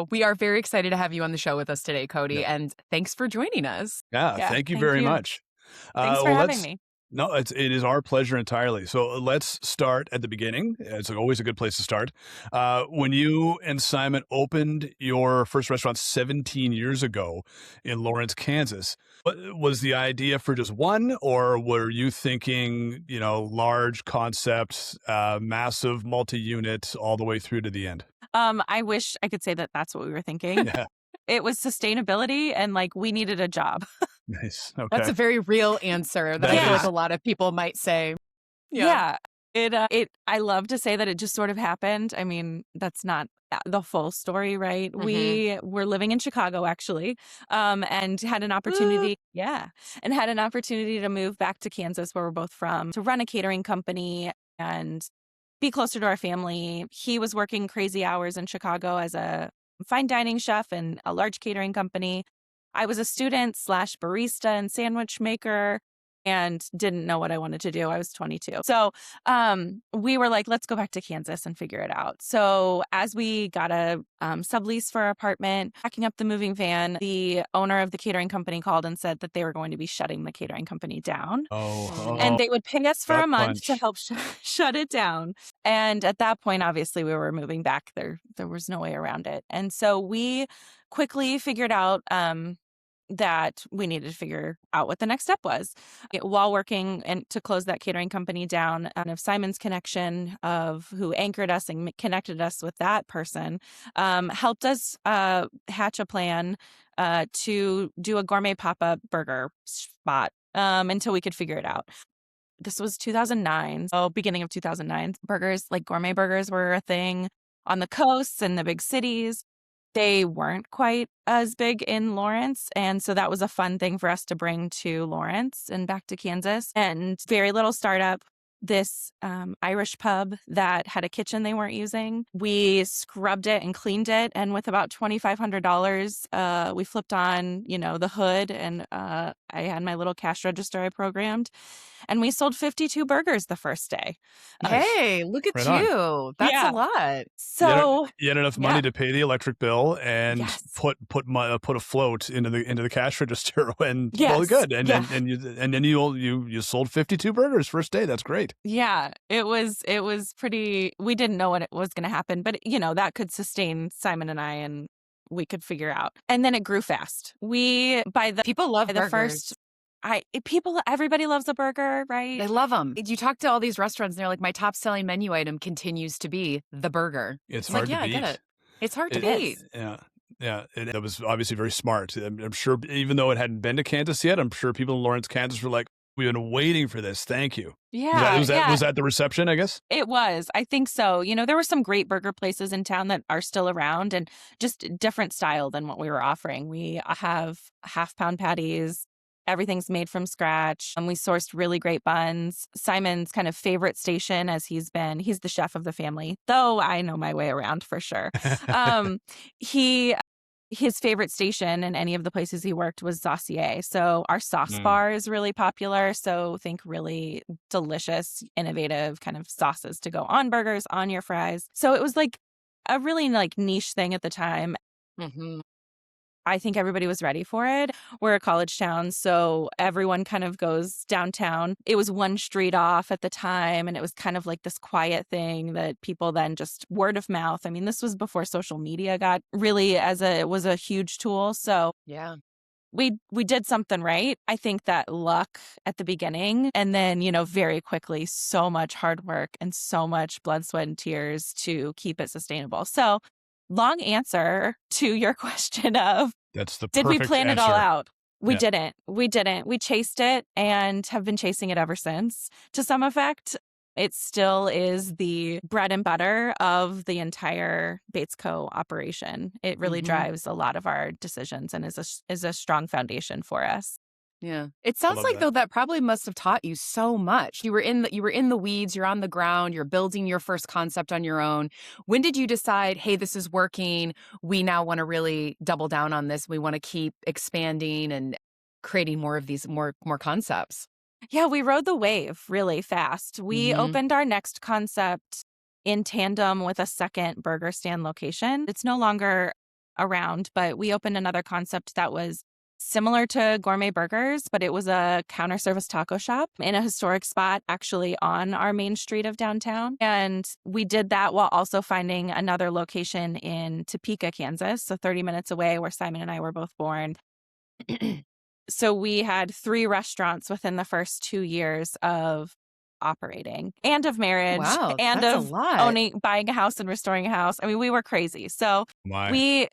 We are very excited to have you on the show with us today, Yeah. Cody, and thanks for joining us. Yeah, Yeah, thank you thank very you. much. Thanks for Well, having let's me. no, it is our pleasure entirely. So let's start at the beginning. It's always a good place to start. When you and Simon opened your first restaurant 17 years ago in Lawrence, Kansas, was the idea for just one, or were you thinking, large concepts, massive multi-unit all the way through to the end? I wish I could say that that's what we were thinking. Yeah, It was sustainability and like we needed a job. nice. That's Okay. a very real answer that I That feel like is. a lot of people might say. Yeah. Yeah. It I love to say that it just sort of happened. I mean, that's not the full story, right? Hmm. We were living in Chicago actually, and had an Woo. opportunity, yeah, and had an opportunity to move back to Kansas where we're both from to run a catering company and be closer to our family. He was working crazy hours in Chicago as a fine dining chef in a large catering company. I was a student slash barista and sandwich maker and didn't know what I wanted to do. I was 22. So we were like, let's go back to Kansas and figure it out. So as we got a sublease for our apartment, packing up the moving van, the owner of the catering company called and said that they were going to be shutting the catering company down. Oh, And oh, they would pay us for gut a month to punch. help shut it down. And at that point, obviously, we were moving back. There was no way around it. And so we quickly figured out that we needed to figure out what the next step was. While working and to close that catering company down, and of Simon's connection of who anchored us and connected us with that person, helped us hatch a plan to do a gourmet pop-up burger spot until we could figure it out. This was 2009, so beginning of 2009. Burgers, like gourmet burgers, were a thing on the coasts and the big cities. They weren't quite as big in Lawrence, and so that was a fun thing for us to bring to Lawrence and back to Kansas. And very little startup. This Irish pub that had a kitchen they weren't using. We scrubbed it and cleaned it, and with about $2,500, we flipped on, the hood, and I had my little cash register I programmed, and we sold 52 burgers the first day. Nice. Hey, look at Right on. you. That's a Yeah. lot. So You had enough money yeah, to pay the electric bill and yes, put a float into the cash register and well yes, good and yeah. then you sold 52 burgers first day. That's great. Yeah, it was pretty. We didn't know what it was going to happen, but that could sustain Simon and I, and we could figure out. And then it grew fast. We by the People love by the burgers. first, everybody loves a burger, right? They love them. You talk to all these restaurants, and they're like, my top selling menu item continues to be the burger. It's I'm like, hard to yeah, I get beat. it. It's hard to It, It beat. is. yeah. Yeah, that was obviously very smart. I'm sure even though it hadn't been to Kansas yet, I'm sure people in Lawrence, Kansas were like, we've been waiting for this. Thank you. Yeah, yeah. Was that the reception, I guess? It was. I think so. There were some great burger places in town that are still around and just different style than what we were offering. We have half-pound patties. Everything's made from scratch. And we sourced really great buns. Simon's kind of favorite station, as he's the chef of the family, though I know my way around for sure. He His favorite station in any of the places he worked was Saucier. So our sauce Mm. bar is really popular. So think really delicious, innovative kind of sauces to go on burgers, on your fries. So it was like a really like niche thing at the time. Hmm. I think everybody was ready for it. We're a college town, so everyone kind of goes downtown. It was one street off at the time, and it was kind of like this quiet thing that people then just word of mouth. I mean, this was before social media got really it was a huge tool. So Yeah. we did something right. I think that luck at the beginning, and then, very quickly, so much hard work and so much blood, sweat, and tears to keep it sustainable. So long answer to your question of, That's the did we perfect plan it all answer. out? We Yeah. didn't. We didn't. We chased it and have been chasing it ever since to some effect. It still is the bread and butter of the entire Bates Co. operation. It really Mhm. drives a lot of our decisions and is a strong foundation for us. Yeah. It sounds love like that. though that probably must have taught you so much. You were in the weeds, you're on the ground, you're building your first concept on your own. When did you decide, hey, this is working. We now want to really double down on this. We want to keep expanding and creating more of these more concepts. Yeah, we rode the wave really fast. We Mhm. opened our next concept in tandem with a second burger stand location. It's no longer around, but we opened another concept that was similar to Gourmet Burgers, but it was a counter service taco shop in a historic spot actually on our main street of downtown. And we did that while also finding another location in Topeka, Kansas, so 30 minutes away where Simon and I were both born. So we had 3 restaurants within the first 2 years of operating and of marriage Wow, and that's a of lot. buying a house and restoring a house. I mean, we were crazy. So My. we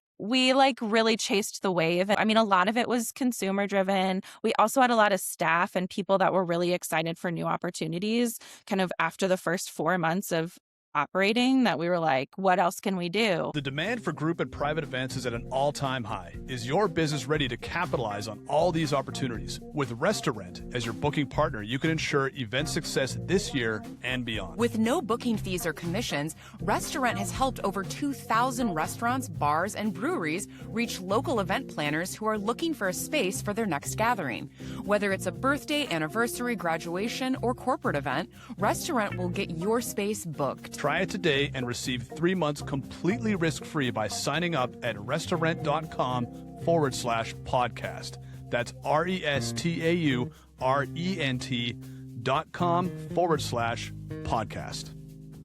like really chased the wave. I mean, a lot of it was consumer driven. We also had a lot of staff and people that were really excited for new opportunities kind of after the first 4 months of operating, that we were like, what else can we do? The demand for group and private events is at an all-time high. Is your business ready to capitalize on all these opportunities? With Restaurant as your booking partner, you can ensure event success this year and beyond. With no booking fees or commissions, Restaurant has helped over 2,000 restaurants, bars, and breweries reach local event planners who are looking for a space for their next gathering. Whether it's a birthday, anniversary, graduation, or corporate event, Restaurant will get your space booked. Try it today and receive 3 months completely risk-free by signing up at restaurant.com/podcast. That's restaurent.com/podcast.